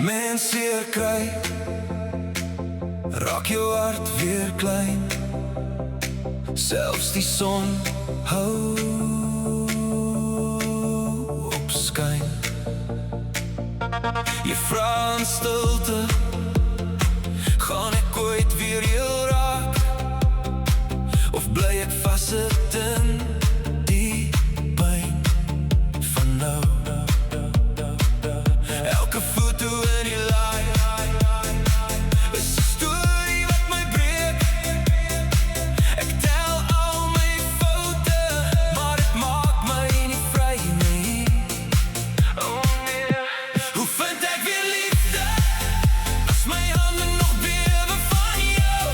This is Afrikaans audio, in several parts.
'n mens seer kry, raak jou hart weer klein. Selfs die son hou op skyn. Jy vra in stilte, gaan ek ooit weer jou raak? Of bly ek vassit in die pyn van nou? Elke foto in die laai is 'n storie wat my breek. Ek tel al my foute, maar dit maak my nie vry nie. Oh nee. Hoe vind ek weer liefde, as my hande nog bewe van jou?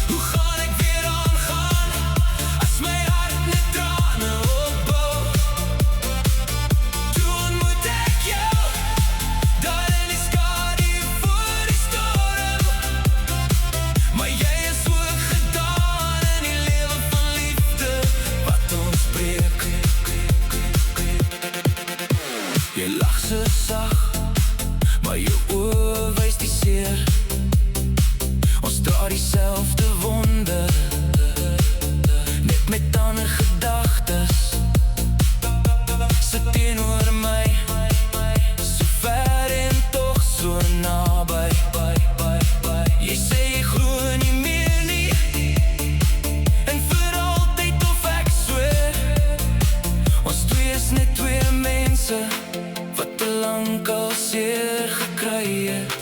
Hoe gaan ek weer aangaan, as my hart net trane opbou? Toe ontmoet ek jou, daar in die skadu voor die storm. Maar jy is ook gedaan in die lewe van liefde wat ons breek. Jy lag so sag, maar jou oë wys die seer. Ons dra dieselfde wonde, net met ander gedagtes. Sit teenoor my, so ver en tog so naby. Jy sê jy glo nie meer nie, en vir altyd of ek sweer. Ons twee is net twee mense wat te lank al seer gekry het.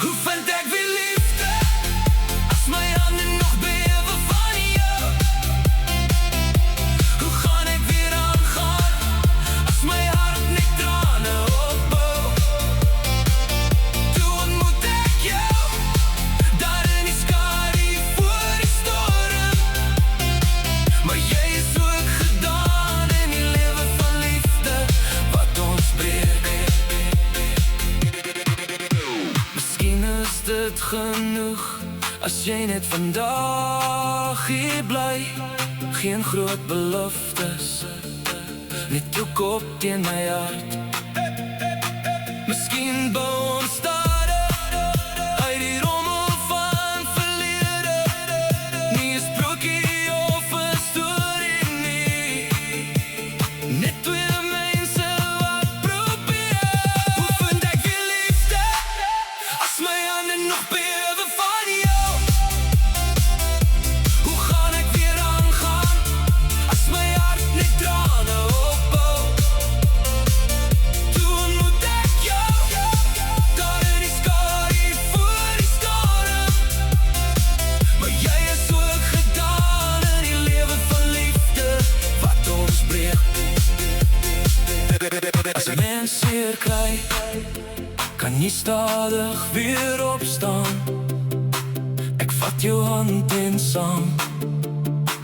Hoe vind ek weer liefde, as my hande nog bewe van jou? Hoe gaan ek weer aangaan, as my hart net trane opbou? Toe ontmoet ek jou, daar in die skadu voor die storm. Maar jy is ook gedaan in die lewe van liefde wat ons breek. Miskien is dit genoeg, as jy net vandag hier bly. Geen groot beloftes, net jou kop teen my hart. Miskien bou ons stade uit die rommel van verlede. Nie 'n sprokie of 'n storie nie, net twee mense wat probeer. Hoe vind ek weer liefde, as my hande nog bewe van jou? Hoe gaan ek weer aangaan, as my hart net trane opbou? Toe ontmoet ek jou, daar in die skadu voor die storm. Maar jy is ook gedaan in die lewe van liefde wat ons breek. As 'n mens seer kry, kan jy stadig weer opstaan. Ek vat jou hand en saam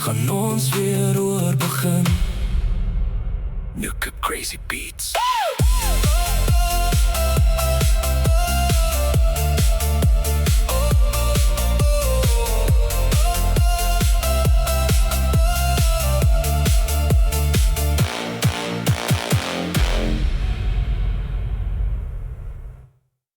gaan ons weer oor begin. Nuke Crazy Beats.